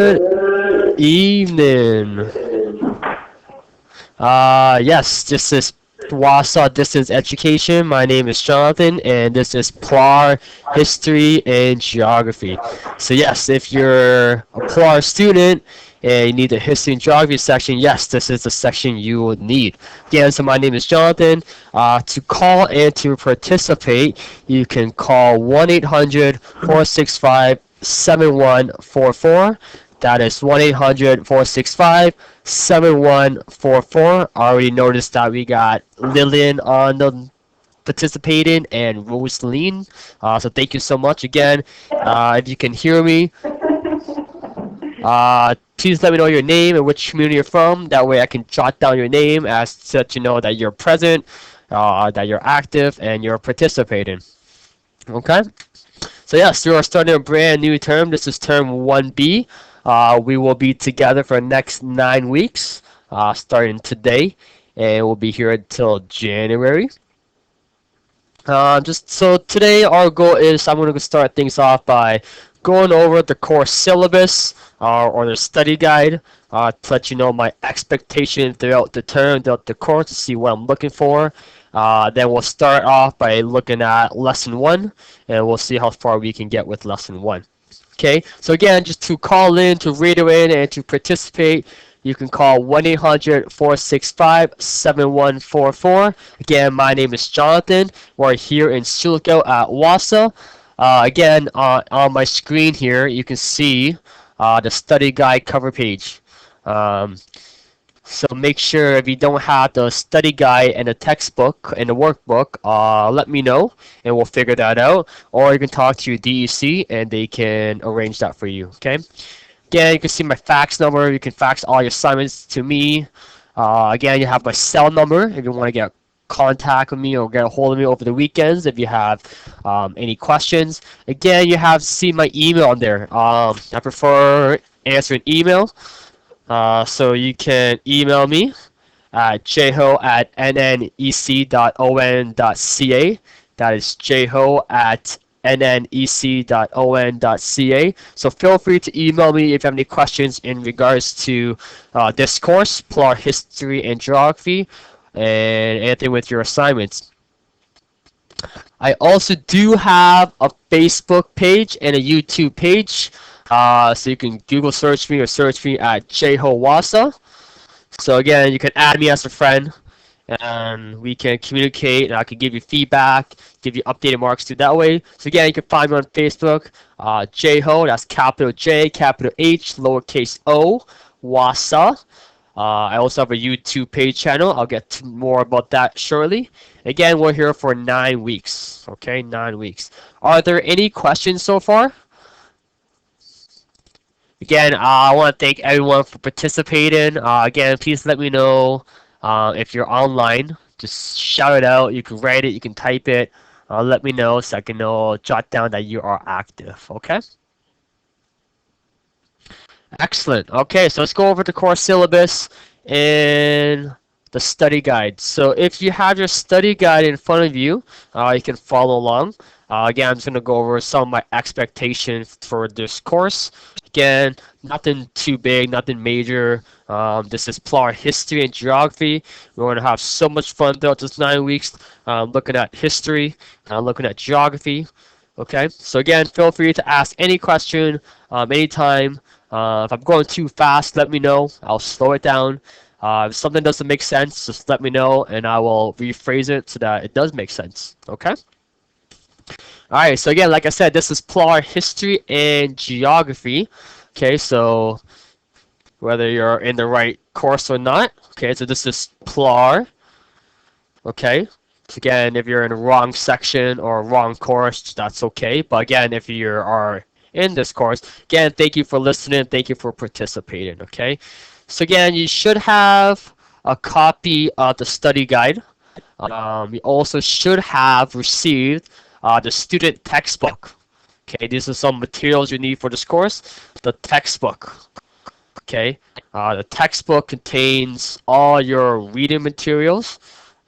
Good evening. Yes, this is Wausau Distance Education. My name is Jonathan, and this is PLAR History and Geography. So yes, if you're a PLAR student and you need the History and Geography section, yes, this is the section you would need. Again, so my name is Jonathan. To call and to participate, you can call 1-800-465-7144. That is 1-800-465-7144. I already noticed that we got Lillian on the participating and Rosaline. So thank you so much again. If you can hear me, please let me know your name and which community you're from. That way I can jot down your name as to let you know that you're present, that you're active, and you're participating. Okay? So yes, we are starting a brand new term. This is term 1B. We will be together for the next 9 weeks, starting today, and we'll be here until January. Just so today, our goal is I'm going to start things off by going over the course syllabus or the study guide to let you know my expectation throughout the term, throughout the course, to see what I'm looking for. Then we'll start off by looking at lesson 1, and we'll see how far we can get with lesson 1. Okay, so again, just to call in, to read in, and to participate, you can call 1-800-465-7144. Again, my name is Jonathan. We're here in Schuylkill at Wausau. Again, on my screen here, you can see the study guide cover page. So make sure if you don't have the study guide and the textbook and the workbook, let me know and we'll figure that out. Or you can talk to your DEC and they can arrange that for you. Okay. Again, you can see my fax number. You can fax all your assignments to me. Again, you have my cell number if you want to get contact with me or get a hold of me over the weekends if you have any questions. Again, you have see my email on there. I prefer answering email. So you can email me at jho@nnec.on.ca. That is jho@nnec.on.ca. So feel free to email me if you have any questions in regards to this course, PLAR History and Geography, and anything with your assignments. I also do have a Facebook page and a YouTube page. So you can Google search me or search me at jhowasa. So again, you can add me as a friend, and we can communicate, and I can give you feedback, give you updated marks too that way. So again, you can find me on Facebook, jho, that's capital J, capital H, lowercase o, wasa. I also have a YouTube page channel. I'll get to more about that shortly. Again, we're here for 9 weeks. Okay, 9 weeks. Are there any questions so far? Again, I want to thank everyone for participating. Again, please let me know if you're online. Just shout it out. You can write it. You can type it. Let me know so I can know, jot down that you are active. Okay? Excellent. Okay, so let's go over the course syllabus and the study guide. So if you have your study guide in front of you, you can follow along. Again, I'm just going to go over some of my expectations for this course. Again, nothing too big, nothing major. This is PLAR History and Geography. We're going to have so much fun throughout this 9 weeks looking at history, looking at geography. Okay, so again, feel free to ask any question anytime. If I'm going too fast, let me know. I'll slow it down. If something doesn't make sense, just let me know, and I will rephrase it so that it does make sense. Okay? Alright, so again, like I said, this is PLAR History and Geography. Okay, so whether you're in the right course or not. Okay, so this is PLAR. Okay, so again, if you're in the wrong section or wrong course, that's okay. But again, if you are in this course, again, thank you for listening. Thank you for participating. Okay, so again, you should have a copy of the study guide. You also should have received the student textbook. Okay, these are some materials you need for this course. The textbook. Okay, the textbook contains all your reading materials,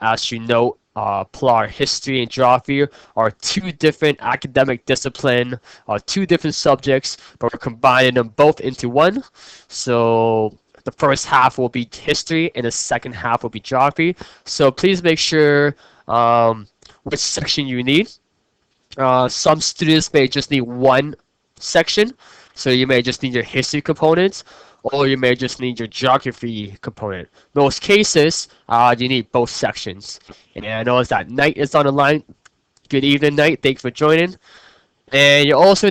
as you know PLAR, history and geography are two different academic discipline, two different subjects, but we're combining them both into one. So the first half will be history and the second half will be geography. So please make sure which section you need. Some students may just need one section, so you may just need your history components, or you may just need your geography component. Most cases, you need both sections. And I notice that Knight is on the line. Good evening, Knight. Thanks for joining. And you also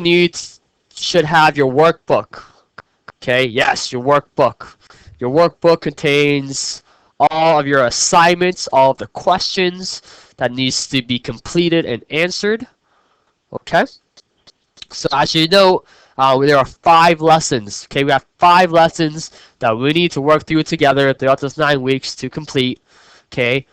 should have your workbook. Okay, yes, your workbook. Your workbook contains all of your assignments, all of the questions that needs to be completed and answered. Okay, so as you know, there are 5 lessons. Okay, we have 5 lessons that we need to work through together throughout this 9 weeks to complete. Okay,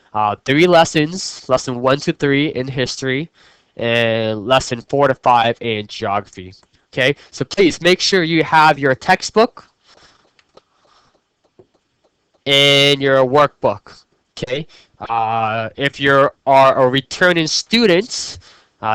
3 lessons, lesson 1 to 3 in history, and lesson 4 to 5 in geography. Okay, so please make sure you have your textbook and your workbook. Okay, if you are a returning student,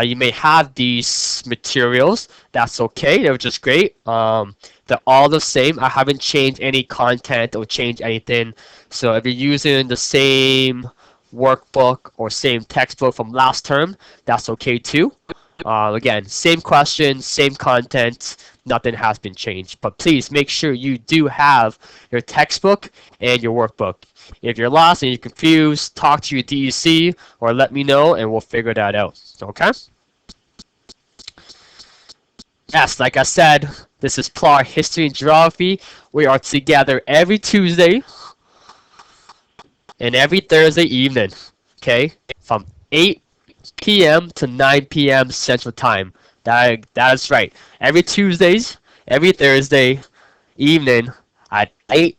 you may have these materials. That's okay. They're just great. They're all the same. I haven't changed any content or changed anything. So if you're using the same workbook or same textbook from last term, that's okay too. Again, same questions, same content, nothing has been changed. But please make sure you do have your textbook and your workbook. If you're lost and you're confused, talk to your DEC or let me know and we'll figure that out. Okay? Yes, like I said, this is PLAR History and Geography. We are together every Tuesday and every Thursday evening. Okay? From 8 p.m. to 9 p.m. Central Time. That is right. Every Tuesdays, every Thursday evening at 8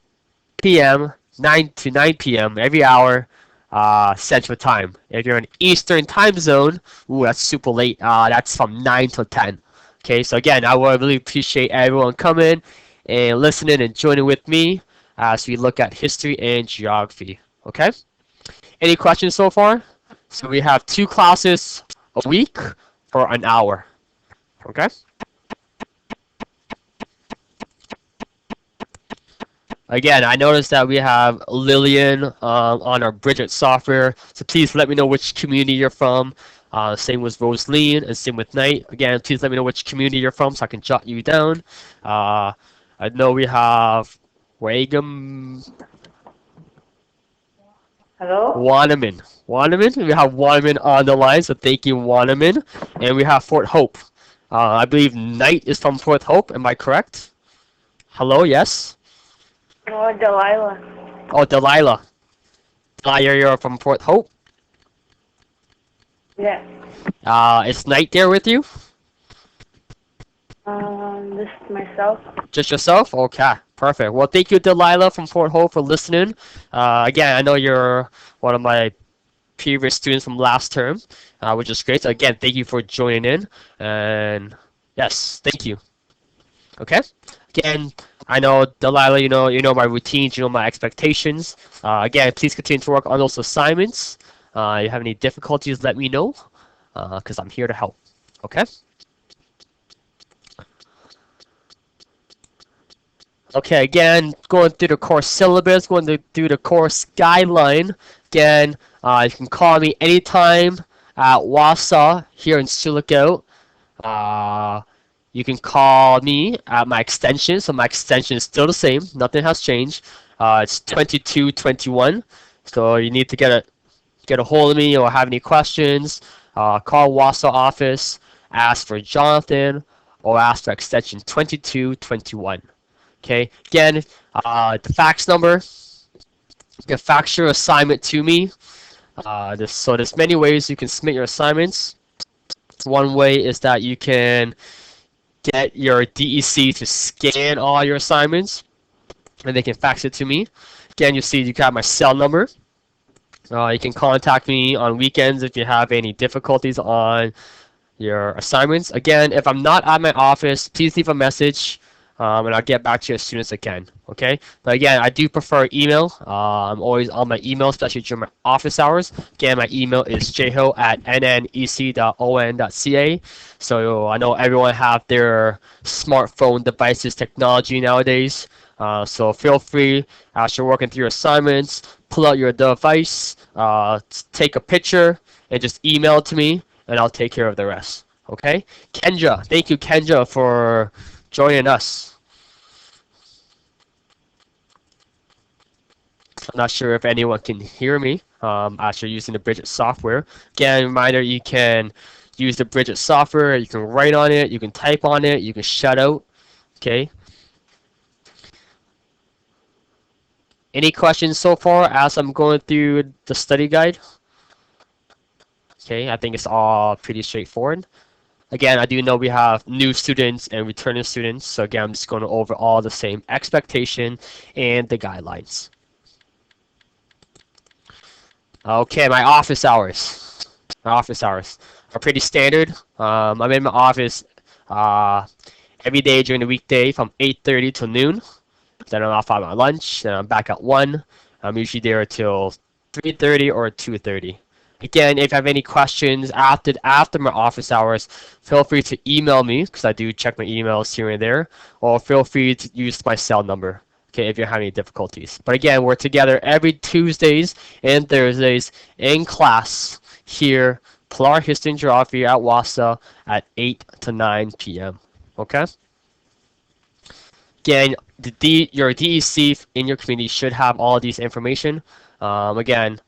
p.m. 9 p.m. every hour Central Time. If you're in Eastern Time Zone, ooh, that's super late. That's from 9 to 10. Okay, so again, I would really appreciate everyone coming and listening and joining with me as we look at history and geography. Okay? Any questions so far? So we have 2 classes a week for an hour. Okay? Again, I noticed that we have Lillian on our Bridget software, so please let me know which community you're from. Same with Rosaline and same with Knight. Again, please let me know which community you're from so I can jot you down. I know we have Wagum. Hello? Wannaman. Wannaman. We have Wannaman on the line, so thank you, Wannaman. And we have Fort Hope. I believe Knight is from Fort Hope. Am I correct? Hello, yes? Oh, Delilah. Oh, Delilah. Delilah, you're from Fort Hope. Yeah. Is Knight there with you? Just myself. Just yourself? Okay, perfect. Well, thank you, Delilah from Fort Hope, for listening. Again, I know you're one of my previous students from last term, which is great. So again, thank you for joining in. And yes, thank you. Okay. Again, I know Delilah. You know my routines. You know my expectations. Again, please continue to work on those assignments. You have any difficulties, let me know, because I'm here to help. Okay. Okay, again, going through the course syllabus, going through the course guideline. Again, you can call me anytime at Wausau here in Silico. You can call me at my extension. So my extension is still the same. Nothing has changed. It's 2221. So you need to get a hold of me or have any questions. Call Wausau office, ask for Jonathan, or ask for extension 2221. Okay, again, the fax number, you can fax your assignment to me. So there's many ways you can submit your assignments. One way is that you can get your DEC to scan all your assignments, and they can fax it to me. Again, you see you got my cell number. You can contact me on weekends if you have any difficulties on your assignments. Again, if I'm not at my office, please leave a message. and I'll get back to you as soon as I can. Okay. But again, I do prefer email. I'm always on my email, especially during my office hours. Again, my email is jho@nnec.on.ca. So I know everyone have their smartphone devices technology nowadays. So feel free as you're working through your assignments, pull out your device, take a picture, and just email it to me, and I'll take care of the rest. Okay? Kendra, thank you, Kendra, for joining us. I'm not sure if anyone can hear me as you're using the Bridget software. Again, reminder, you can use the Bridget software. You can write on it. You can type on it. You can shout out. Okay. Any questions so far as I'm going through the study guide? Okay, I think it's all pretty straightforward. Again, I do know we have new students and returning students. So again, I'm just going over all the same expectation and the guidelines. Okay, my office hours. My office hours are pretty standard. I'm in my office uh, every day during the weekday from 8:30 till noon. Then I'm off on my lunch. Then I'm back at 1. I'm usually there till 3:30 or 2:30. Again, if you have any questions after my office hours, feel free to email me because I do check my emails here and there, or feel free to use my cell number. Okay, if you have any difficulties. But again, we're together every Tuesdays and Thursdays in class here, PLAR History and Geography at WASA at 8 to 9 p.m. Okay? Again, your DEC in your community should have all of these information. Again,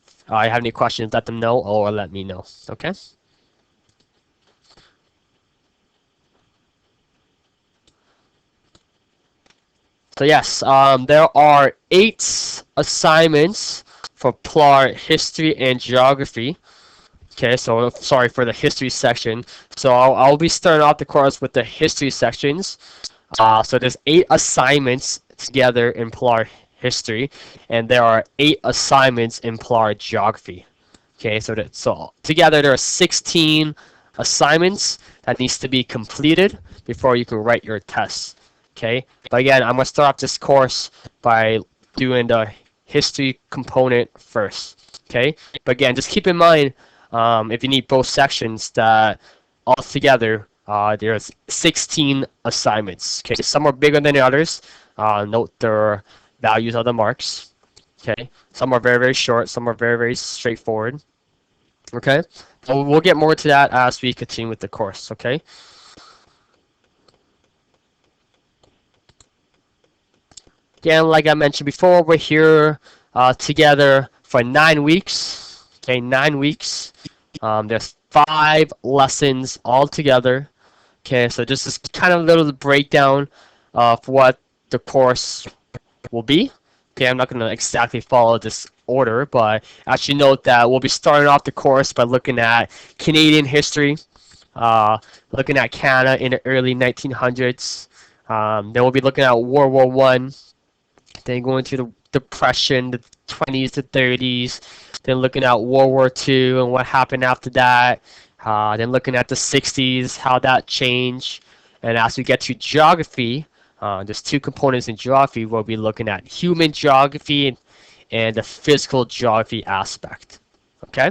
if you have any questions, let them know or let me know. Okay? So yes, there are 8 assignments for PLAR History and Geography. Okay, so sorry for the history section. So I'll be starting off the course with the history sections. So there's 8 assignments together in PLAR history, and there are 8 assignments in PLAR geography. Okay, so together there are 16 assignments that needs to be completed before you can write your tests. Okay, but again, I'm gonna start off this course by doing the history component first. Okay, but again, just keep in mind if you need both sections that altogether there's 16 assignments. Okay, some are bigger than the others. Note their values of the marks. Okay, some are very short. Some are very straightforward. Okay, so we'll get more to that as we continue with the course. Okay. Again, like I mentioned before, we're here together for 9 weeks. Okay, 9 weeks. There's 5 lessons altogether. Okay, so this is kind of a little breakdown of what the course will be. Okay, I'm not going to exactly follow this order, but actually note that we'll be starting off the course by looking at Canadian history, looking at Canada in the early 1900s. Then we'll be looking at World War One, then going to the Depression, the 20s to 30s, then looking at World War Two and what happened after that, then looking at the 60s, how that changed. And as we get to geography, there's 2 components in geography. We'll be looking at human geography and the physical geography aspect. Okay?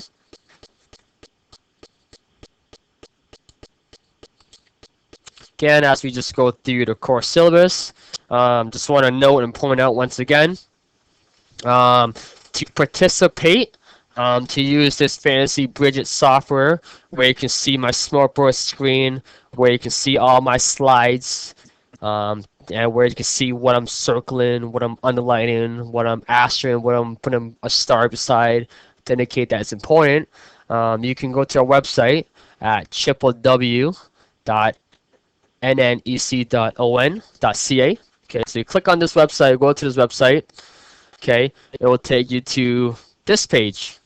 Again, as we just go through the course syllabus, just want to note and point out once again, to participate, to use this fancy Bridget software where you can see my smartboard screen, where you can see all my slides, and where you can see what I'm circling, what I'm underlining, what I'm asterisk, what I'm putting a star beside to indicate that it's important. You can go to our website at www.nnec.on.ca. Okay, so you click on this website, go to this website. Okay, it will take you to this page.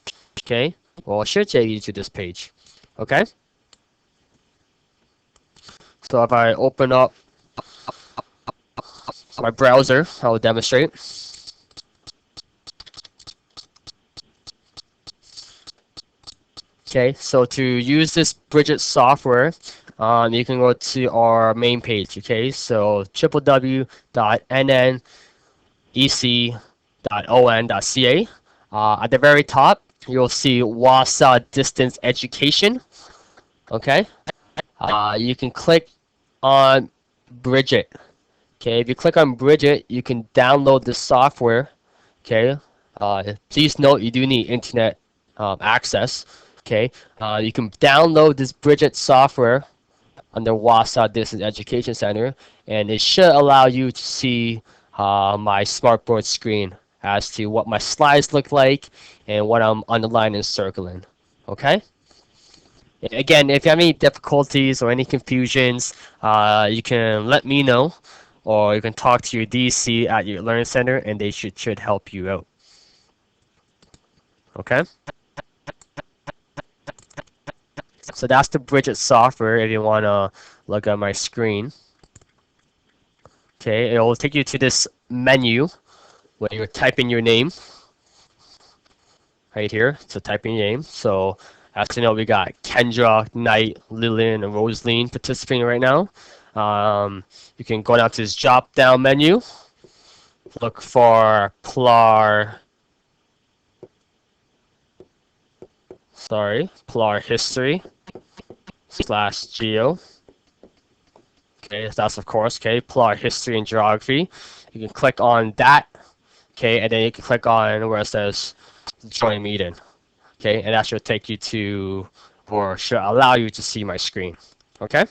Okay, well, it should take you to this page. Okay, so if I open up my browser, I will demonstrate. Okay, so to use this Bridget software, You can go to our main page, okay? So www.nnec.on.ca. At the very top, you'll see Wausau Distance Education, okay? You can click on Bridget, okay? If you click on Bridget, you can download the software, okay? Please note you do need internet access, okay? You can download this Bridget software under Wausau Distance Education Center, and it should allow you to see my smartboard screen as to what my slides look like and what I'm underlining and circling. Okay? Again, if you have any difficulties or any confusions, you can let me know, or you can talk to your DC at your learning center, and they should help you out. Okay? So that's the Bridget software if you want to look at my screen. Okay, it will take you to this menu where you type in your name right here. So type in your name. So as you know, we got Kendra, Knight, Lillian, and Rosaline participating right now. You can go down to this drop down menu, look for PLAR, PLAR history / geo. Okay, that's of course, okay, PLAR history and geography. You can click on that, okay, and then you can click on where it says join meeting. Okay, and that should take you to, or should allow you to see my screen. Okay,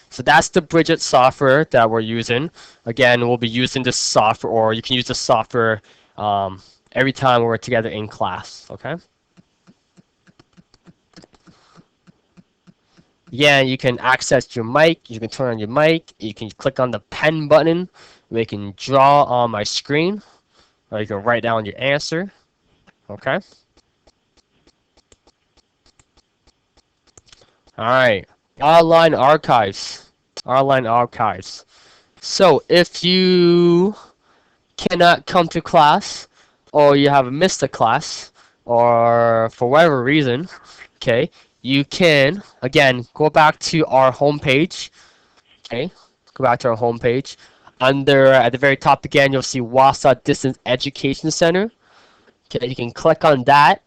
so that's the Bridget software that we're using. Again, we'll be using this software, or you can use the software every time we're together in class. Okay. Yeah, you can access your mic. You can turn on your mic. You can click on the pen button. We can draw on my screen, or you can write down your answer. Okay. All right. Online archives. Online archives. So if you cannot come to class, or you have missed a class, or for whatever reason, okay, you can again go back to our homepage. Okay, go back to our homepage. Under at the very top again, you'll see Wausau Distance Education Center. Okay, you can click on that,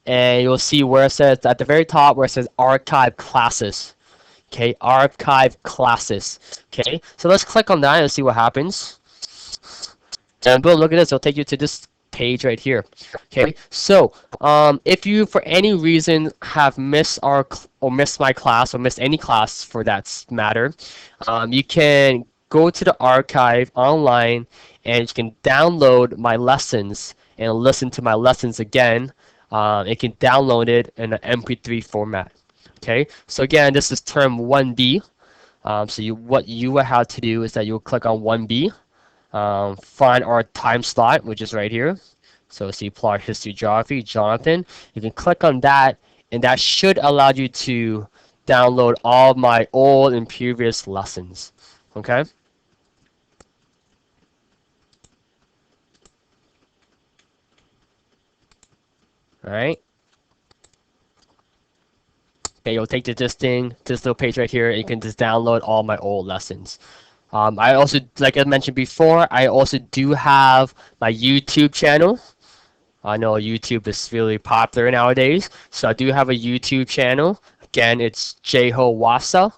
and you'll see where it says at the very top where it says Archive Classes. Okay, Archive Classes. Okay, so let's click on that and see what happens. And boom, look at this. It'll take you to this page right here. Okay, so if you for any reason have missed or missed my class or missed any class for that matter, you can go to the archive online and you can download my lessons and listen to my lessons again. You can download it in an MP3 format. Okay, so again, this is term 1B. So what you will have to do is that you'll click on 1B. Find our time slot, which is right here. So see PLAR history geography, Jonathan. You can click on that, and that should allow you to download all my old and previous lessons. Okay. All right. Okay, you'll take to this little page right here, and you can just download all my old lessons. I also, like I mentioned before, I also do have my YouTube channel. I know YouTube is really popular nowadays, so I do have a YouTube channel. Again, it's Jeho Wasa.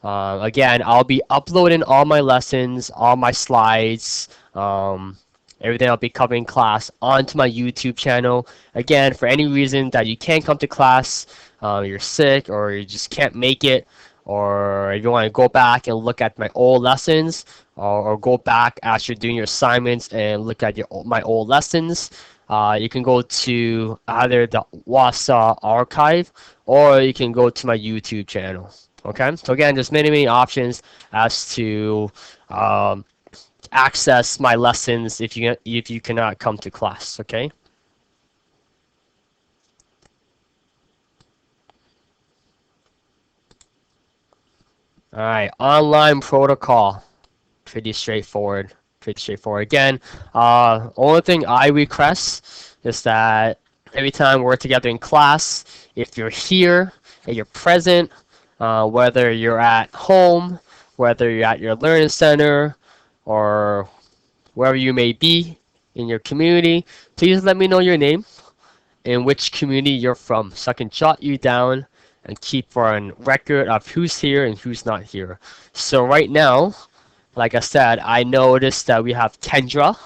Again, I'll be uploading all my lessons, all my slides, everything I'll be covering in class onto my YouTube channel. Again, for any reason that you can't come to class, you're sick or you just can't make it, or if you want to go back and look at my old lessons, or go back as you're doing your assignments and look at my old lessons, you can go to either the Wausau archive or you can go to my YouTube channel. Okay, so again, there's many options as to access my lessons if you cannot come to class. Okay. All right, online protocol. Pretty straightforward. Pretty straightforward. Again, only thing I request is that every time we're together in class, if you're here and you're present, whether you're at home, whether you're at your learning center, or wherever you may be in your community. Please let me know your name and which community you're from so I can jot you down and keep on record of who's here and who's not here. So right now, like I said, I noticed that we have Kendra,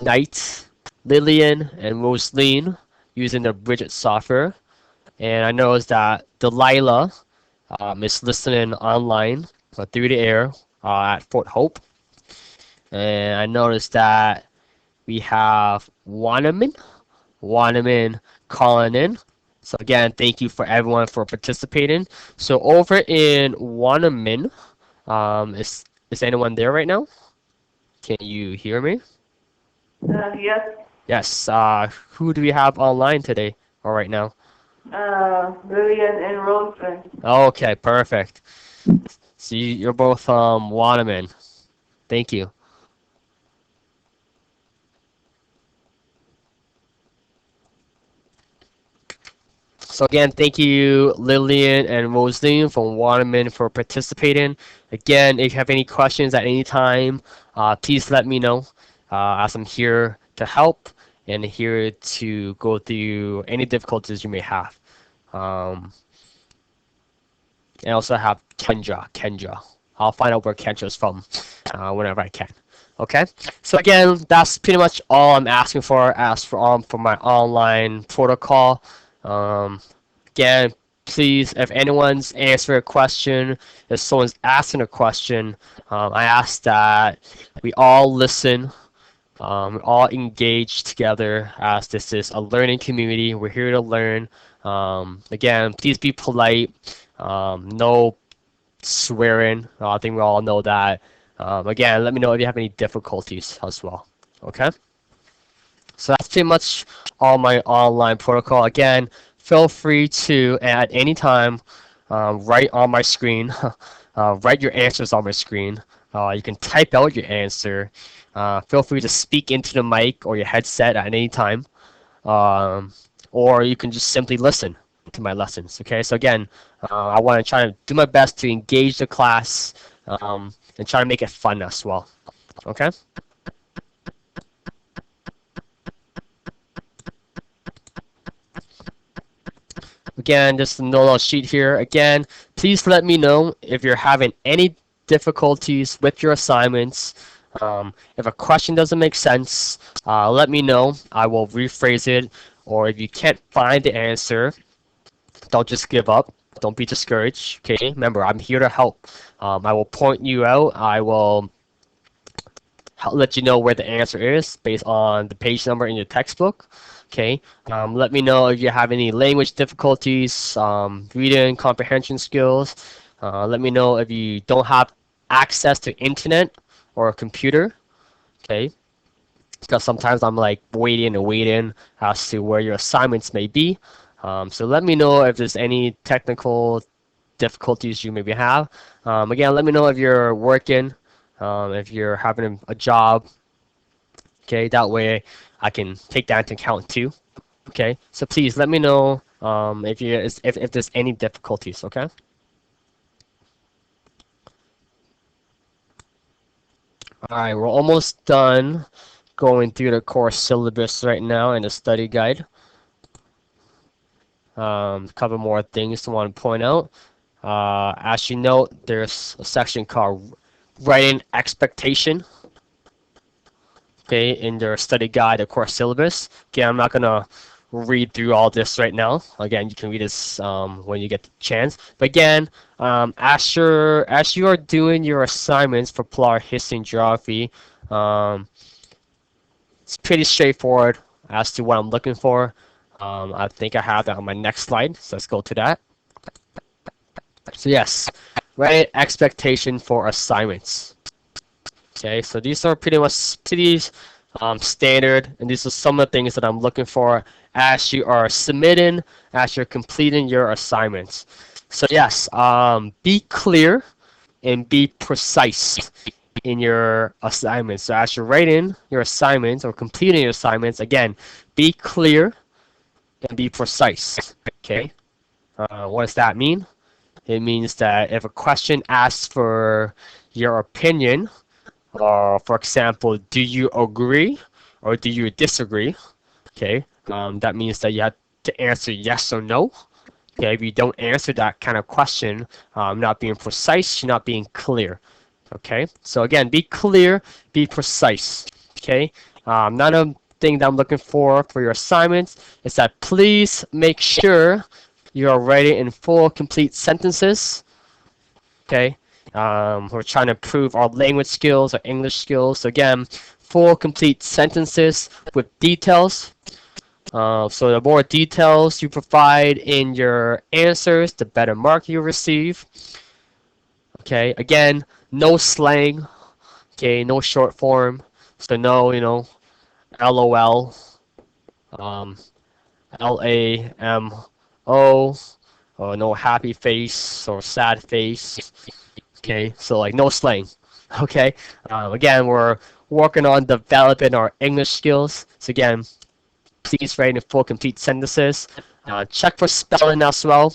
Knight, Lillian, and Rosaline using the Bridget software. And I noticed that Delilah is listening online through the air at Fort Hope. And I noticed that we have Wanaman calling in. So again, thank you for everyone for participating. So over in Wanaman, is anyone there right now? Can you hear me? Yes. Yes. Who do we have online today or right now? Lillian and Roseland. Okay, perfect. So you're both Wanaman. Thank you. So again, thank you Lillian and Rosaline from Waterman for participating. Again, if you have any questions at any time, please let me know as I'm here to help and here to go through any difficulties you may have. Um, and also have Kendra. I'll find out where Kendra's from whenever I can. Okay, so again, that's pretty much all I'm asking for as for my online protocol. Um, Again, please, if anyone's answering a question, if someone's asking a question, I ask that we all listen, we all engage together as this is a learning community. We're here to learn. Again, please be polite. No swearing. I think we all know that. Again, let me know if you have any difficulties as well. Okay? So that's pretty much all my online protocol. Again, feel free to at any time write on my screen, write your answers on my screen. You can type out your answer. Feel free to speak into the mic or your headset at any time, um, or you can just simply listen to my lessons. Okay, so again, I want to try to do my best to engage the class and try to make it fun as well. Okay. Again, just a little sheet here. Again, please let me know if you're having any difficulties with your assignments. If a question doesn't make sense, let me know. I will rephrase it. Or if you can't find the answer, don't just give up. Don't be discouraged. Okay, remember, I'm here to help. I will point you out. I will let you know where the answer is based on the page number in your textbook. Okay, let me know if you have any language difficulties, reading comprehension skills. Let me know if you don't have access to internet or a computer. Okay, because sometimes I'm like waiting and waiting as to where your assignments may be. So let me know if there's any technical difficulties you maybe have. Again, let me know if you're working, if you're having a job. Okay, that way I can take that into account too. Okay, so please let me know if there's any difficulties. Okay. All right, we're almost done going through the course syllabus right now and the study guide. A couple more things I want to point out. As you know, there's a section called writing expectation. Okay, in their study guide, the course syllabus. Okay, I'm not gonna read through all this right now. Again, you can read this when you get the chance. But again, as you are doing your assignments for PLAR history and geography, it's pretty straightforward as to what I'm looking for. I think I have that on my next slide, so let's go to that. So yes, write expectation for assignments. Okay, so these are pretty much standard, and these are some of the things that I'm looking for as you are submitting, as you're completing your assignments. So yes, be clear and be precise in your assignments. So as you're writing your assignments or completing your assignments, again, be clear and be precise. Okay, what does that mean? It means that if a question asks for your opinion, or for example, do you agree or do you disagree? Okay, that means that you have to answer yes or no. Okay, if you don't answer that kind of question, not being precise, you're not being clear. Okay, so again, be clear, be precise. Okay, another thing that I'm looking for your assignments is that please make sure you are writing in full, complete sentences. Okay, we're trying to improve our language skills, our English skills. So again, full, complete sentences with details. So the more details you provide in your answers, the better mark you receive. Okay, again, no slang. Okay, no short form. So no, LOL, um, LAMO, or no happy face or sad face. Okay, so like no slang. Okay, again, we're working on developing our English skills. So again, please write in full, complete sentences. Check for spelling as well.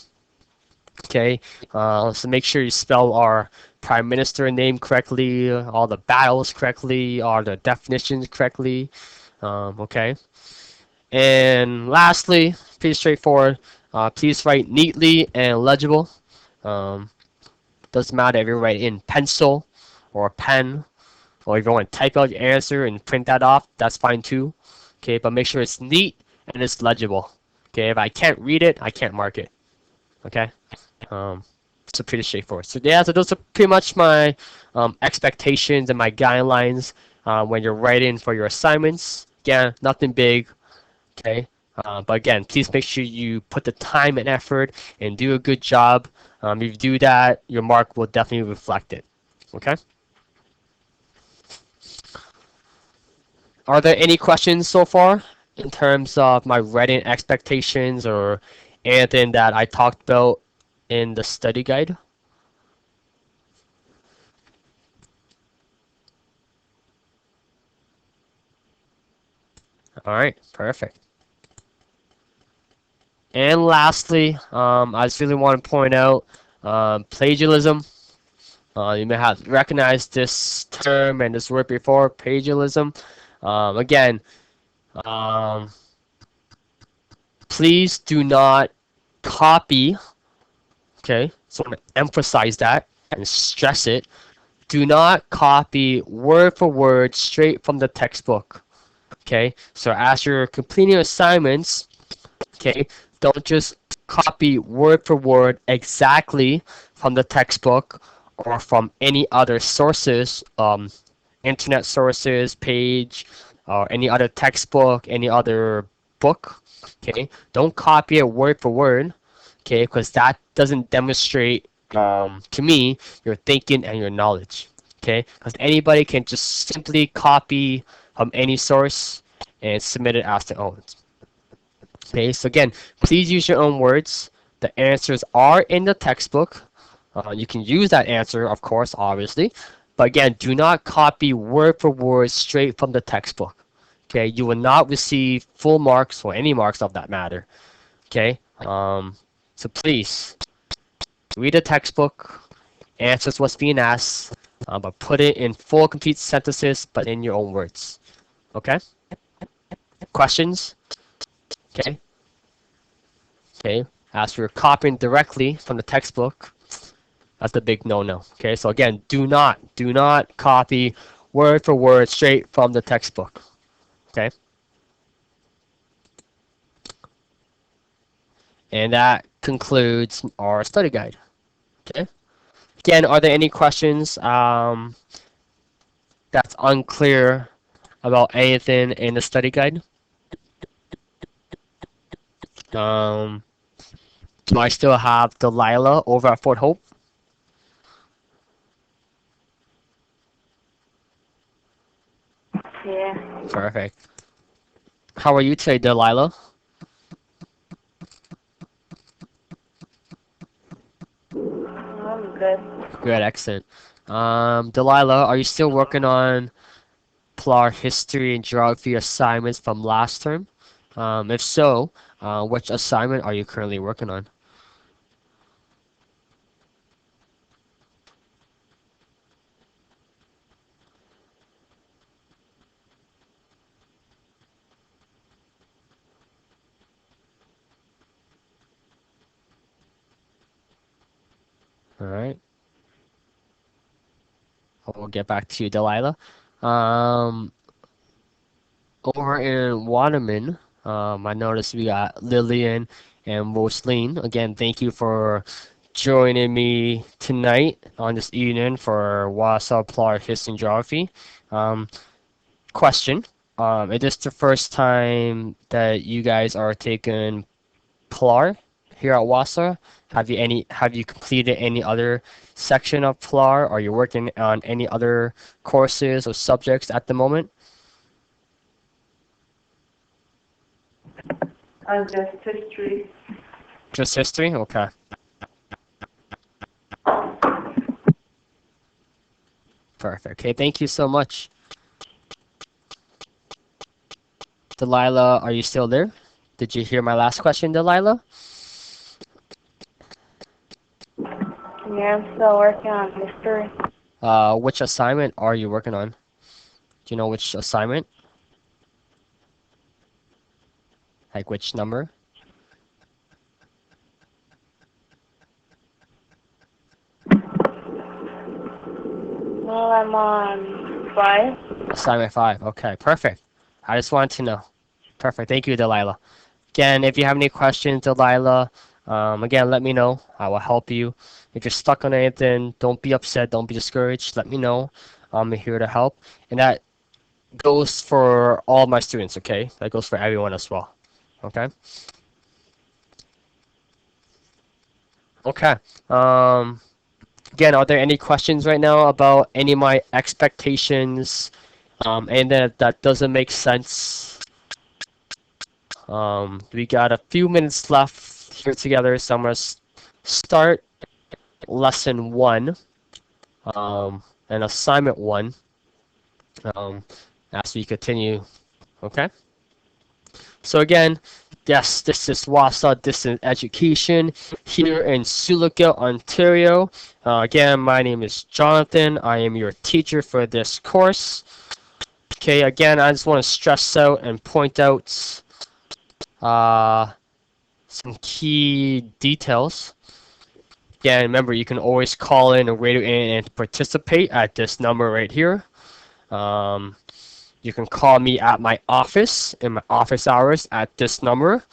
Okay, so make sure you spell our prime minister name correctly, all the battles correctly, all the definitions correctly. Okay, and lastly, pretty straightforward. Please write neatly and legible. Um, doesn't matter if you write in pencil or pen, or if you want to type out your answer and print that off, that's fine too. Okay, but make sure it's neat and it's legible. Okay, if I can't read it, I can't mark it. Okay. Um, so pretty straightforward. So yeah, so those are pretty much my expectations and my guidelines when you're writing for your assignments. Again, nothing big. Okay. But again, please make sure you put the time and effort and do a good job. If you do that, your mark will definitely reflect it. Okay. Are there any questions so far in terms of my writing expectations or anything that I talked about in the study guide? All right, perfect. And lastly, I just really want to point out plagiarism. You may have recognized this term and this word before, plagiarism. Again, um, please do not copy. Okay, so I want to emphasize that and stress it. Do not copy word for word straight from the textbook. Okay, so as you're completing assignments, okay, don't just copy word for word exactly from the textbook or from any other sources, internet sources, page, or any other textbook, any other book. Okay, don't copy it word for word. Okay, because that doesn't demonstrate to me your thinking and your knowledge. Okay, because anybody can just simply copy from any source and submit it as their own. Okay, so again, please use your own words. The answers are in the textbook. You can use that answer, of course, obviously. But again, do not copy word for word straight from the textbook. Okay, you will not receive full marks or any marks of that matter. Okay, so please read the textbook, answers what's being asked, but put it in full, complete sentences, but in your own words. Okay? Questions? Okay? Okay? As you're copying directly from the textbook, that's the big no-no. Okay? So again, do not copy word for word straight from the textbook. Okay? And that concludes our study guide. Okay? Again, are there any questions that's unclear about anything in the study guide? Um, do I still have Delilah over at Fort Hope? Yeah. Perfect. How are you today, Delilah? I'm good. Good, excellent. Delilah, are you still working on PLAR history and geography assignments from last term? If so, which assignment are you currently working on? All right. We'll get back to you, Delilah. Um, Over in Waterman, I noticed we got Lillian and Rosaline. Again, thank you for joining me tonight on this evening for Wausau PLAR History and Geography. Um, Question. Is this the first time that you guys are taking PLAR here at Wausau? Have you completed any other section of PLAR? Are you working on any other courses or subjects at the moment? Just history. Just history? Okay. Perfect. Okay, thank you so much. Delilah, are you still there? Did you hear my last question, Delilah? Yeah, I'm still working on history. Which assignment are you working on? Do you know which assignment? Like which number? Well, I'm on 5. Assignment 5. Okay, perfect. I just wanted to know. Perfect. Thank you, Delilah. Again, if you have any questions, Delilah, again, let me know. I will help you. If you're stuck on anything, don't be upset. Don't be discouraged. Let me know. I'm here to help. And that goes for all my students, okay? That goes for everyone as well. Okay? Okay. Um, Again, are there any questions right now about any of my expectations? And that doesn't make sense. We got a few minutes left here together, so I'm gonna start lesson 1, and assignment 1, um, as we continue. Okay. So again, yes, this is Wausau Distance Education here in Sulica, Ontario. Again, my name is Jonathan. I am your teacher for this course. Okay, again, I just want to stress out and point out some key details. Again, remember, you can always call in or radio in and participate at this number right here. Um, You can call me at my office in my office hours at this number,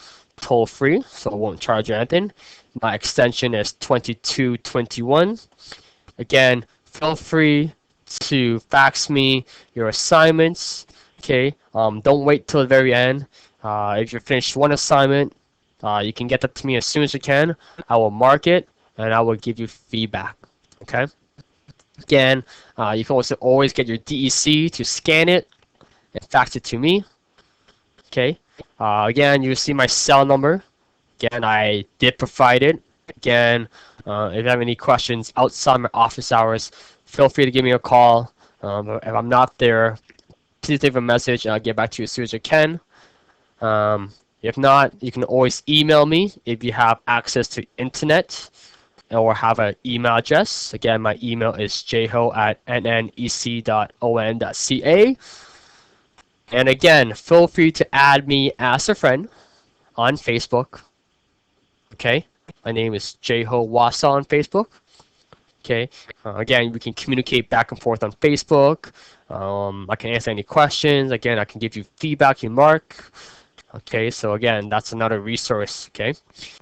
toll free, so I won't charge you anything. My extension is 2221. Again, feel free to fax me your assignments. Okay, don't wait till the very end. If you finish one assignment, you can get that to me as soon as you can. I will mark it and I will give you feedback. Okay. Again, you can also always get your DEC to scan it and fax it to me. Okay. Again, you see my cell number. Again, I did provide it. Again, if you have any questions outside my office hours, feel free to give me a call. If I'm not there, please leave a message and I'll get back to you as soon as I can. If not, you can always email me if you have access to internet or have an email address. Again, my email is jho@nnec.on.ca. And again, feel free to add me as a friend on Facebook. Okay, my name is Jho Wasa on Facebook. Okay, again, we can communicate back and forth on Facebook. I can answer any questions. Again, I can give you feedback, you mark. Okay, so again, that's another resource. Okay,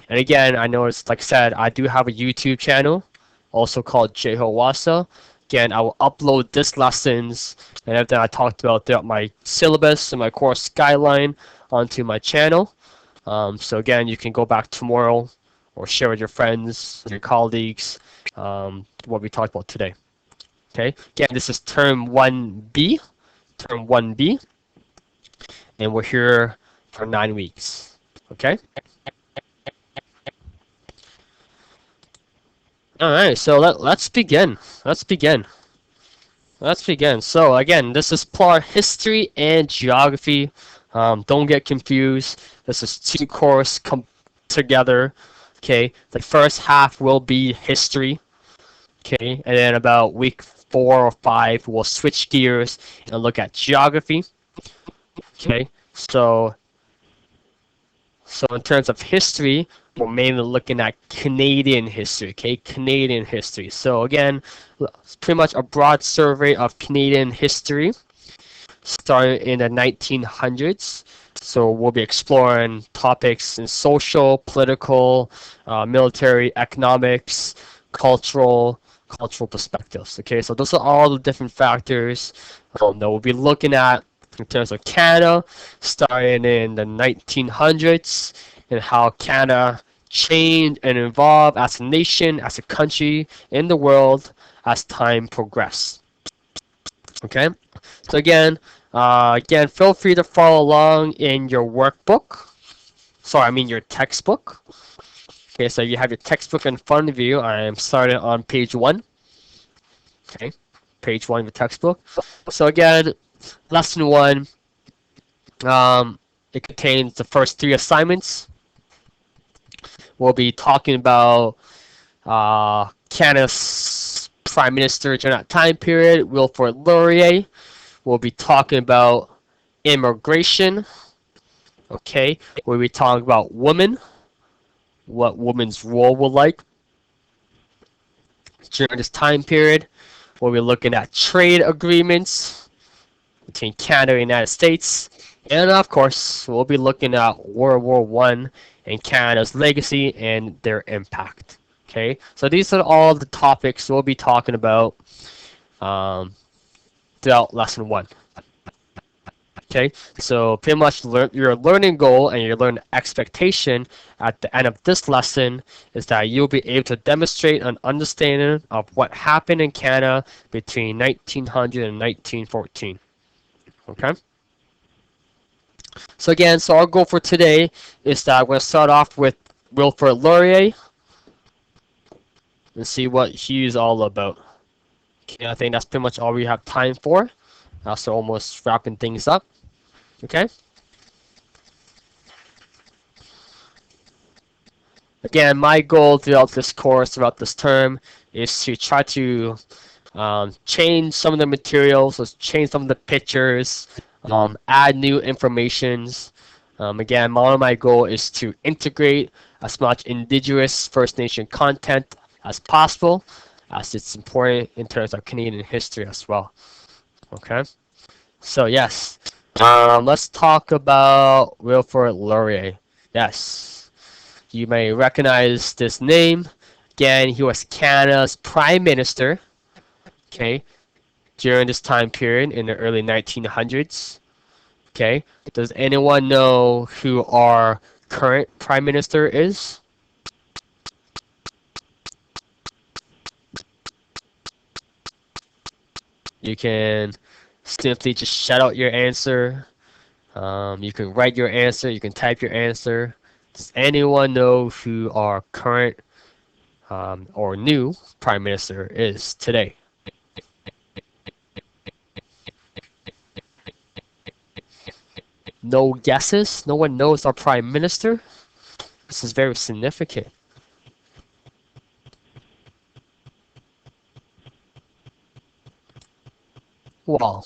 and again, I know it's like I said, I do have a YouTube channel, also called Jho Wasa. Again, I will upload this lessons and everything I talked about throughout my syllabus and my course guideline onto my channel. So again, you can go back tomorrow or share with your friends, your colleagues, what we talked about today. Okay. Again, this is term 1B, and we're here for 9 weeks. Okay. All right. So let's begin. Let's begin. Let's begin. So again, this is PLAR History and Geography. Don't get confused. This is two courses come together. Okay, the first half will be history. Okay, and then about week 4 or 5, we'll switch gears and look at geography. Okay, so in terms of history, we're mainly looking at Canadian history, okay? Canadian history. So again, it's pretty much a broad survey of Canadian history starting in the 1900s. So we'll be exploring topics in social, political, military, economics, cultural perspectives. Okay, so those are all the different factors that we'll be looking at in terms of Canada, starting in the 1900s, and how Canada changed and evolved as a nation, as a country in the world as time progressed. Okay, so again, feel free to follow along in your workbook. Sorry, I mean your textbook. Okay, so you have your textbook in front of you. I am starting on page 1. Okay, page 1 of your textbook. So again, lesson 1, it contains the first 3 assignments. We'll be talking about Canada's Prime Minister during that time period, Wilfrid Laurier. We'll be talking about immigration. Okay, we'll be talking about women, what women's role will like during this time period. We'll be looking at trade agreements between Canada and the United States. And of course, we'll be looking at World War One and Canada's legacy and their impact. Okay, so these are all the topics we'll be talking about throughout lesson 1. Okay, so pretty much your learning goal and your learning expectation at the end of this lesson is that you'll be able to demonstrate an understanding of what happened in Canada between 1900 and 1914. Okay. So again, so our goal for today is that we're going to start off with Wilfrid Laurier and see what he's all about. Okay, I think that's pretty much all we have time for. So almost wrapping things up. Okay. Again, my goal throughout this course, throughout this term, is to try to change some of the materials, so change some of the pictures, add new informations. Again, one of my goal is to integrate as much Indigenous First Nation content as possible, as it's important in terms of Canadian history as well. Okay, so yes, let's talk about Wilfrid Laurier. Yes, you may recognize this name. Again, he was Canada's Prime Minister. Okay, during this time period in the early 1900s. Okay, does anyone know who our current Prime Minister is? You can simply just shout out your answer. You can write your answer. You can type your answer. Does anyone know who our current or new Prime Minister is today? No guesses? No one knows our Prime Minister? This is very significant. Well,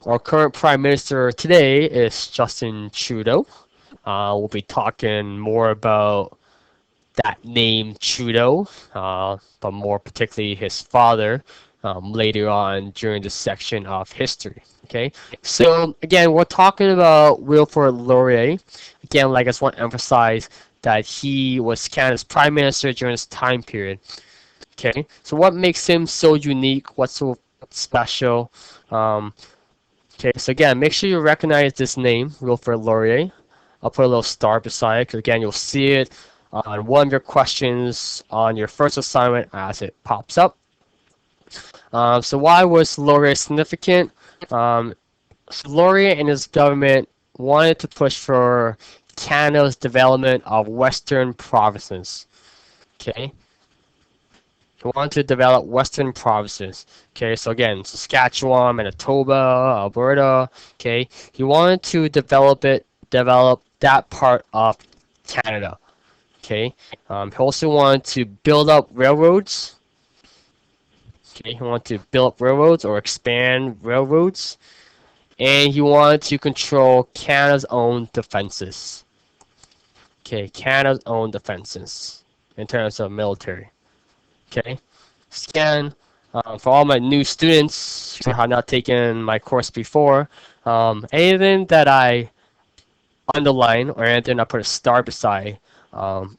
our current Prime Minister today is Justin Trudeau. We'll be talking more about that name Trudeau, but more particularly his father later on during this section of history. Okay, so again, we're talking about Wilfrid Laurier. Again, like I just want to emphasize that he was Canada's Prime Minister during this time period. Okay, so what makes him so unique? What's so special? Okay, so again, make sure you recognize this name, Wilfrid Laurier. I'll put a little star beside it, because again, you'll see it on one of your questions on your first assignment as it pops up. So why was Laurier significant? So Laurier and his government wanted to push for Canada's development of Western provinces. Okay, he wanted to develop Western provinces. Okay, so again, Saskatchewan, Manitoba, Alberta. Okay, he wanted to develop that part of Canada. Okay, he also wanted to build up railroads. Okay, he wanted to build up railroads or expand railroads, and he wanted to control Canada's own defenses. Okay, Canada's own defenses in terms of military. Okay, scan. For all my new students who have not taken my course before, anything that I underline or anything I put a star beside, um,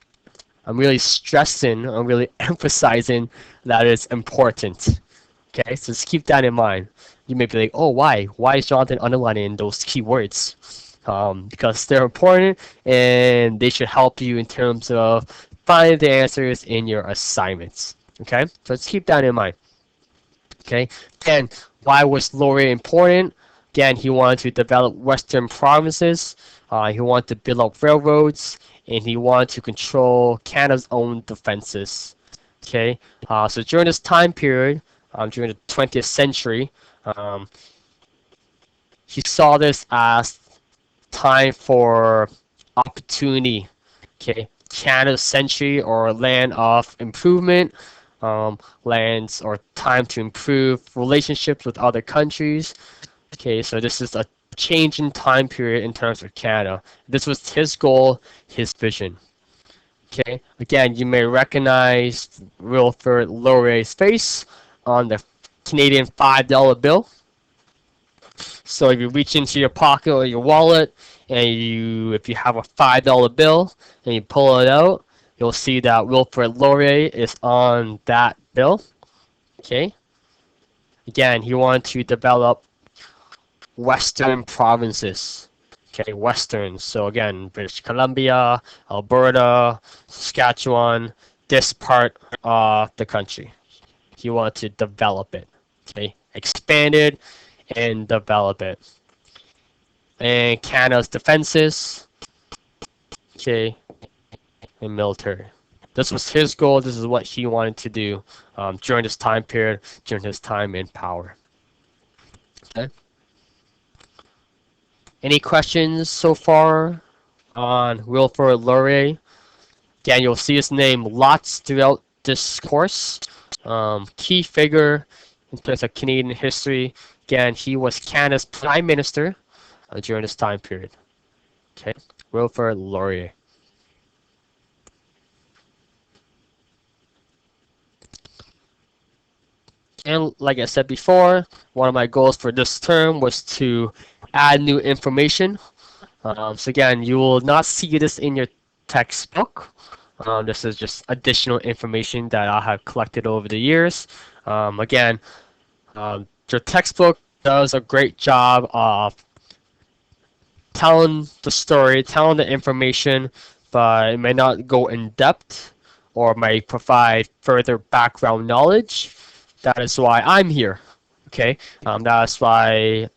I'm really stressing, I'm really emphasizing that it's important. Okay, so just keep that in mind. You may be like, oh, why? Why is Jonathan underlining those keywords? Because they're important and they should help you in terms of finding the answers in your assignments. Okay, so let's keep that in mind. Okay, and why was Laurier important? Again, he wanted to develop Western provinces. He wanted to build up railroads, and he wanted to control Canada's own defenses. Okay, so during this time period, during the 20th century, um, he saw this as time for opportunity. Okay, Canada's century or land of improvement, lands or time to improve relationships with other countries. Okay, so this is a changing time period in terms of Canada. This was his goal, his vision. Okay, again, you may recognize Wilfrid Laurier's face on the Canadian $5 bill. So if you reach into your pocket or your wallet, and if you have a $5 bill and you pull it out, you'll see that Wilfrid Laurier is on that bill. Okay. Again, he wanted to develop Western provinces. Okay, Western. So again, British Columbia, Alberta, Saskatchewan, this part of the country. He wanted to develop it. Okay, expand it and develop it. And Canada's defenses. Okay, and military. This was his goal. This is what he wanted to do during this time period, during his time in power. Okay. Any questions so far on Wilfrid Laurier? Again, you'll see his name lots throughout this course. Key figure in terms of Canadian history. Again, he was Canada's Prime Minister during this time period. Okay, Wilfrid Laurier. And like I said before, one of my goals for this term was to add new information. So again, you will not see this in your textbook. This is just additional information that I have collected over the years. Again, your textbook does a great job of telling the story, telling the information, but it may not go in depth or may provide further background knowledge. That is why I'm here. Okay, that's why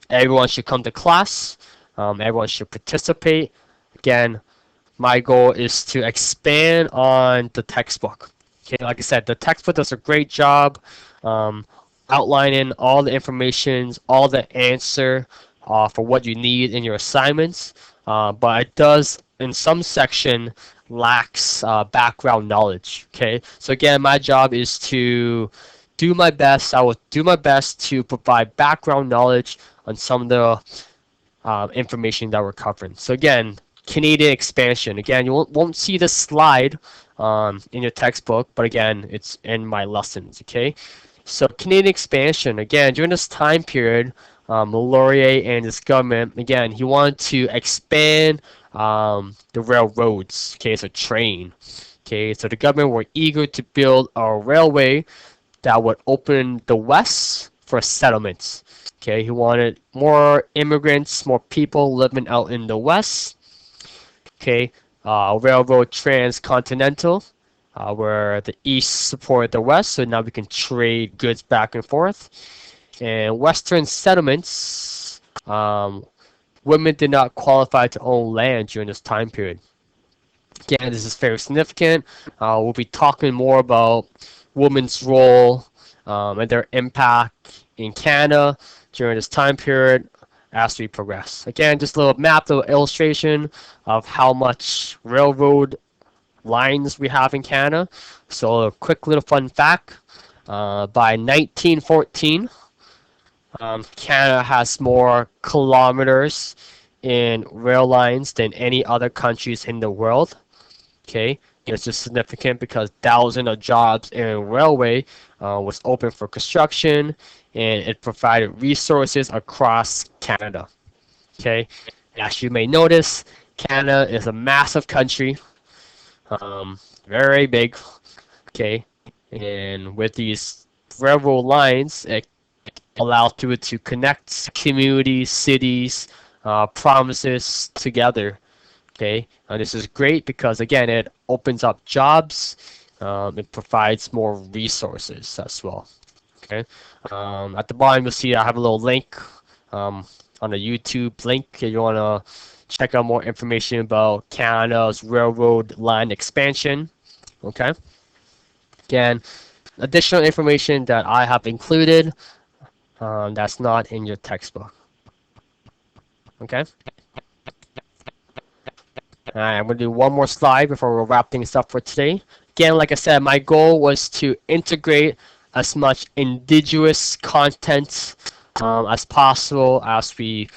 everyone should come to class. Everyone should participate. Again, my goal is to expand on the textbook. Okay, like I said, the textbook does a great job outlining all the information, all the answer for what you need in your assignments, but it does, in some section, lacks background knowledge. Okay, so again, my job is to do my best. I will do my best to provide background knowledge on some of the information that we're covering. So again, Canadian expansion. Again, you won't see this slide in your textbook, but again, it's in my lessons. Okay, so Canadian expansion. Again, during this time period, Laurier and his government, again, he wanted to expand the railroads. Okay, so train. Okay, so the government were eager to build a railway that would open the West for settlements. Okay, he wanted more immigrants, more people living out in the West. Okay, railroad transcontinental, where the East supported the West, so now we can trade goods back and forth. And Western settlements, women did not qualify to own land during this time period. Again, this is very significant. We'll be talking more about women's role and their impact in Canada during this time period as we progress. Again, just a little map, little illustration of how much railroad lines we have in Canada. So a quick little fun fact, by 1914, Canada has more kilometers in rail lines than any other countries in the world. Okay, this is significant because thousands of jobs in railway was open for construction, and it provided resources across Canada. Okay, as you may notice, Canada is a massive country, very big. Okay, and with these railroad lines, it allows people to connect communities, cities, provinces together. Okay, and this is great because again, it opens up jobs. It provides more resources as well. Okay, at the bottom you'll see I have a little link on the YouTube link if you want to check out more information about Canada's railroad line expansion. Okay, again, additional information that I have included that's not in your textbook. Okay. Alright, I'm going to do one more slide before we wrap things up for today. Again, like I said, my goal was to integrate as much indigenous content as possible as we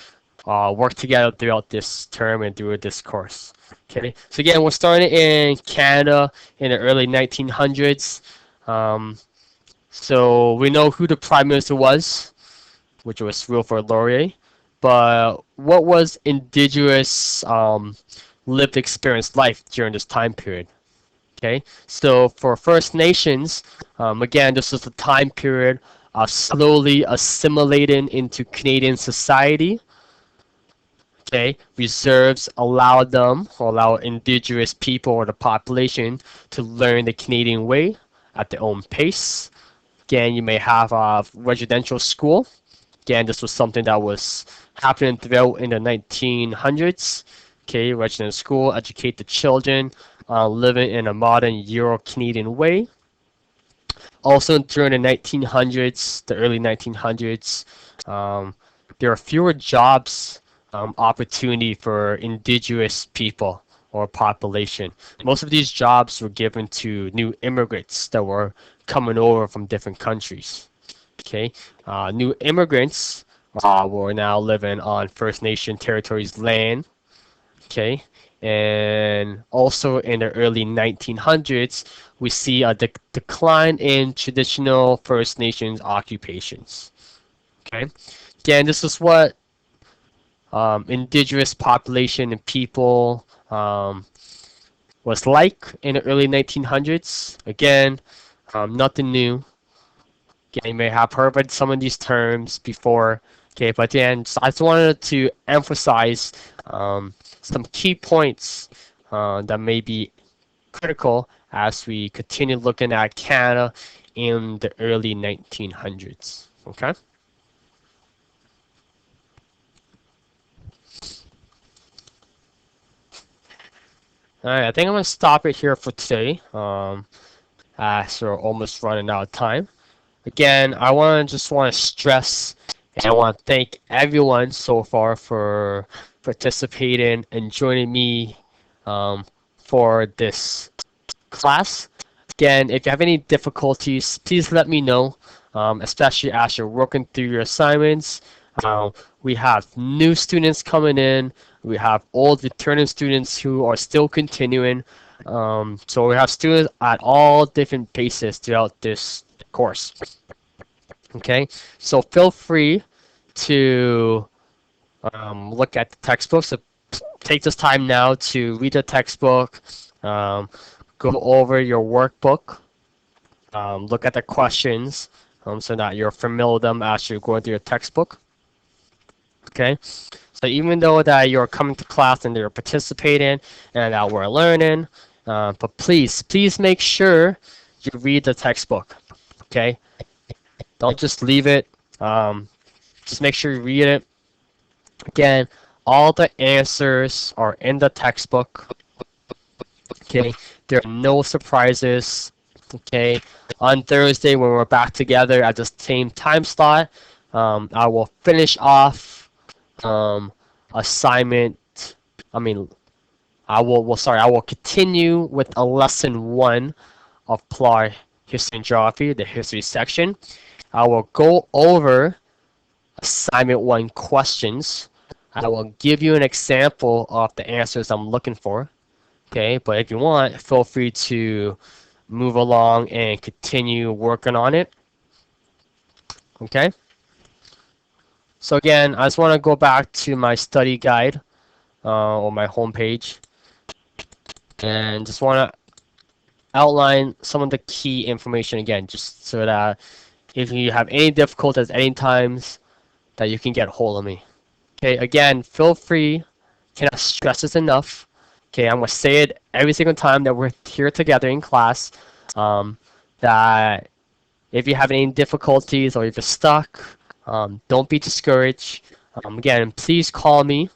work together throughout this term and through this course. Okay, so again, we're starting in Canada in the early 1900s. So we know who the Prime Minister was, which was Wilfrid Laurier. But what was indigenous lived experience life during this time period? Okay, so for First Nations, again, this is the time period of slowly assimilating into Canadian society. Okay, reserves allow indigenous people or the population to learn the Canadian way at their own pace. Again, you may have a residential school. Again, this was something that was happening throughout in the 1900s. Okay, residential school, educate the children, living in a modern Euro-Canadian way. Also, during the 1900s, the early 1900s, there are fewer jobs opportunity for indigenous people or population. Most of these jobs were given to new immigrants that were coming over from different countries. Okay, new immigrants were now living on First Nation territories land. Okay, and also in the early 1900s, we see a decline in traditional First Nations occupations. Okay, again, this is what indigenous population and people was like in the early 1900s. Again, nothing new. Again, you may have heard of some of these terms before. Okay, but then I just wanted to emphasize some key points that may be critical as we continue looking at Canada in the early 1900s. Okay. All right, I think I'm gonna stop it here for today. As we're almost running out of time. Again, I just want to stress and I want to thank everyone so far for participating and joining me for this class. Again, if you have any difficulties, please let me know, especially as you're working through your assignments. We have new students coming in. We have old returning students who are still continuing. So we have students at all different paces throughout this course. Okay, so feel free to look at the textbook. So take this time now to read the textbook, go over your workbook, look at the questions so that you're familiar with them as you're going through your textbook. Okay, so even though that you're coming to class and you're participating and that we're learning, but please make sure you read the textbook. Okay, don't just leave it. Just make sure you read it. Again, all the answers are in the textbook. Okay, there are no surprises. Okay, on Thursday when we're back together at the same time slot, I will finish off assignment. I will continue with a lesson 1 of PLAR History and Geography, the history section. I will go over assignment 1 questions I will give you an example of the answers I'm looking for. Okay, but if you want, feel free to move along and continue working on it. Okay. So again, I just want to go back to my study guide or my homepage, and just want to outline some of the key information again, just so that if you have any difficulties at any times, that you can get a hold of me. Okay, again, feel free, cannot stress this enough. Okay, I'm gonna say it every single time that we're here together in class. Um, that if you have any difficulties or if you're stuck, don't be discouraged. Again, please call me.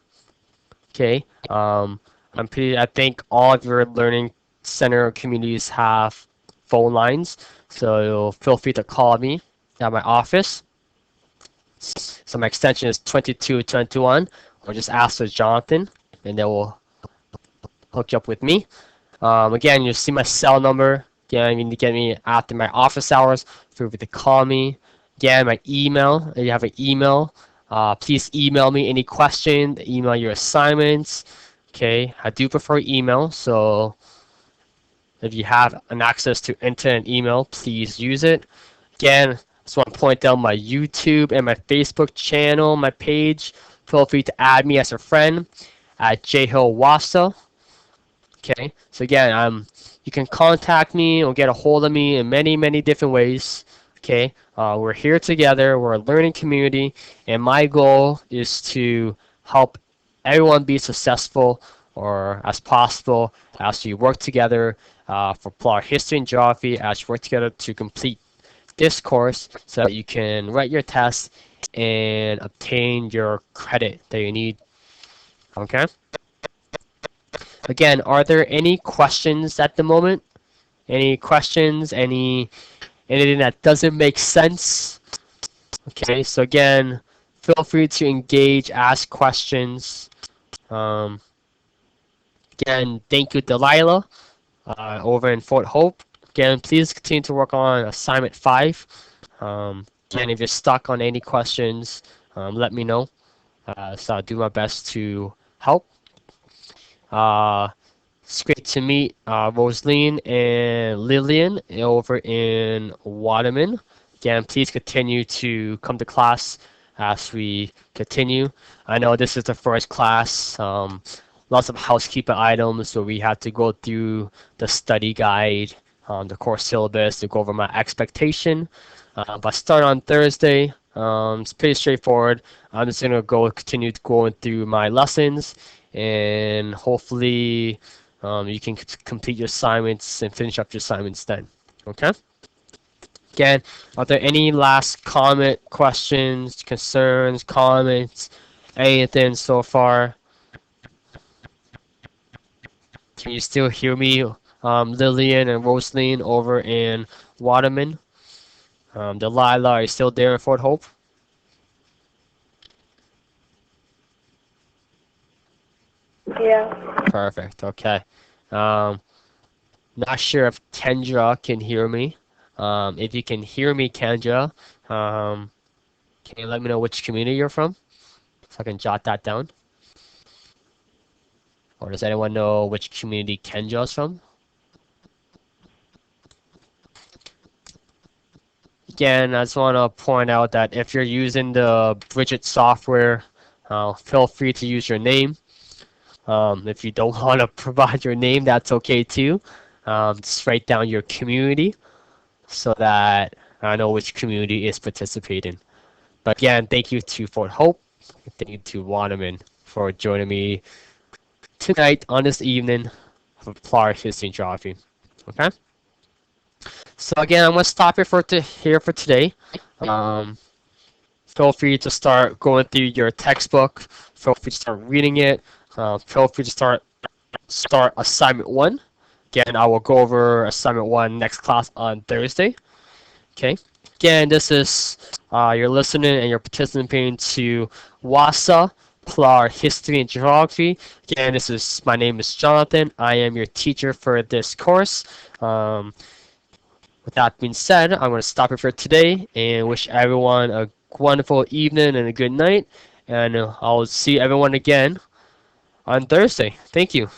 Okay. I think all of your learning center communities have phone lines, so feel free to call me at my office. So my extension is 2221, or just ask for Jonathan, and they will hook you up with me. Again, you'll see my cell number. Again, you need to get me after my office hours. Feel free to call me. Again, my email. If you have an email, please email me any question. Email your assignments. Okay, I do prefer email, so if you have an access to internet email, please use it. Again, I just want to point out my YouTube and my Facebook channel, my page. Feel free to add me as a friend at jhillwasa. Okay, so again, you can contact me or get a hold of me in many, many different ways. Okay, we're here together. We're a learning community, and my goal is to help everyone be successful or as possible as we work together for PLAR history and geography, as we work together to complete this course so that you can write your test and obtain your credit that you need. Okay. Again, are there any questions at the moment? Any questions? Anything that doesn't make sense? Okay, so again, feel free to engage, ask questions. Um, Again, thank you, Delilah, over in Fort Hope. Again, please continue to work on assignment 5. Again, if you're stuck on any questions, let me know. So I'll do my best to help. Uh, It's great to meet Rosaline and Lillian over in Waterman. Again, please continue to come to class as we continue. I know this is the first class. Lots of housekeeping items, so we have to go through the study guide, the course syllabus to go over my expectation. But start on Thursday. It's pretty straightforward. I'm just gonna continue going through my lessons, and hopefully you can complete your assignments and finish up your assignments then. Okay? Again, are there any last comment, questions, concerns, comments, anything so far? Can you still hear me, Lillian and Rosaline over in Waterman? Delilah, are you still there in Fort Hope? Yeah. Perfect. Okay. Um, Not sure if Kendra can hear me. If you can hear me, Kendra, can you let me know which community you're from so I can jot that down? Or does anyone know which community Kendra's from? Again, I just want to point out that if you're using the Bridget software, feel free to use your name. If you don't want to provide your name, that's okay too. Just write down your community so that I know which community is participating. But again, thank you to Fort Hope. Thank you to Waterman for joining me tonight on this evening for PLAR History and Geography. Okay? So again, I'm going to stop here for today. Um, Feel free to start going through your textbook. Feel free to start reading it. Feel free to start assignment 1. Again, I will go over assignment 1 next class on Thursday. Okay. Again, this is you're listening and you're participating to WASA, PLAR History and Geography. Again, my name is Jonathan. I am your teacher for this course. With that being said, I'm going to stop it for today and wish everyone a wonderful evening and a good night. and I'll see everyone again on Thursday. Thank you.